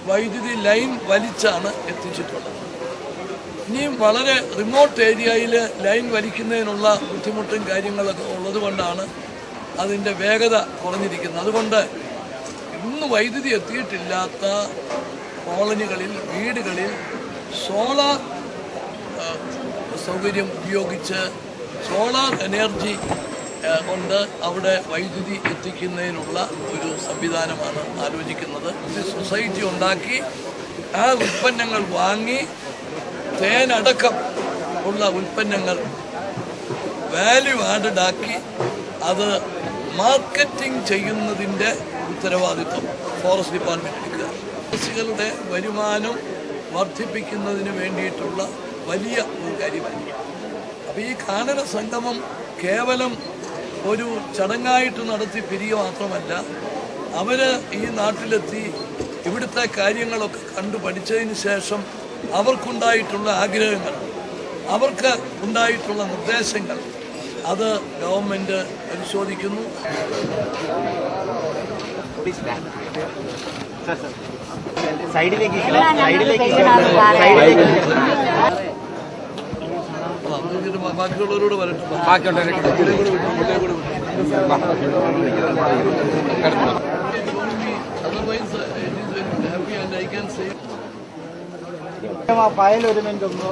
വൈദ്യുതി ലൈൻ വലിച്ചാണ് എത്തിച്ചിട്ടുള്ളത്. ഇനിയും വളരെ റിമോട്ട് ഏരിയയിൽ ലൈൻ വലിക്കുന്നതിനുള്ള ബുദ്ധിമുട്ടും കാര്യങ്ങളൊക്കെ ഉള്ളതുകൊണ്ടാണ് അതിൻ്റെ വേഗത കുറഞ്ഞിരിക്കുന്നത്. അതുകൊണ്ട് ഇന്ന് വൈദ്യുതി എത്തിയിട്ടില്ലാത്ത കോളനികളിൽ, വീടുകളിൽ സോളാർ സൗകര്യം ഉപയോഗിച്ച് സോളാർ എനർജി കൊണ്ട് അവിടെ വൈദ്യുതി എത്തിക്കുന്നതിനുള്ള ഒരു സംവിധാനമാണ് ആലോചിക്കുന്നത്. സൊസൈറ്റി ഉണ്ടാക്കി ആ ഉൽപ്പന്നങ്ങൾ വാങ്ങി തേനടക്കം ഉള്ള ഉൽപ്പന്നങ്ങൾ വാല്യൂ ആഡഡ് ആക്കി അത് മാർക്കറ്റിംഗ് ചെയ്യുന്നതിൻ്റെ ഉത്തരവാദിത്വം ഫോറസ്റ്റ് ഡിപ്പാർട്ട്മെൻറ്റ് എടുക്കുക. കൃഷികളുടെ വരുമാനം വർദ്ധിപ്പിക്കുന്നതിന് വേണ്ടിയിട്ടുള്ള വലിയ ഒരു കാര്യമായിരിക്കും. അപ്പോൾ ഈ കാനന സംഗമം കേവലം ഒരു ചടങ്ങായിട്ട് നടത്തി പിരിയുക മാത്രമല്ല, അവർ ഈ നാട്ടിലെത്തി ഇവിടുത്തെ കാര്യങ്ങളൊക്കെ കണ്ടു പഠിച്ചതിന് ശേഷം അവർക്കുണ്ടായിട്ടുള്ള ആഗ്രഹങ്ങൾ, അവർക്ക് ഉണ്ടായിട്ടുള്ള നിർദ്ദേശങ്ങൾ അത് ഗവൺമെൻറ് പരിശോധിക്കുന്നു. ബാക്കിയുള്ളവരോട് വരട്ടെ. ഫയൽ ഒരു മിനിറ്റ് ഒന്ന്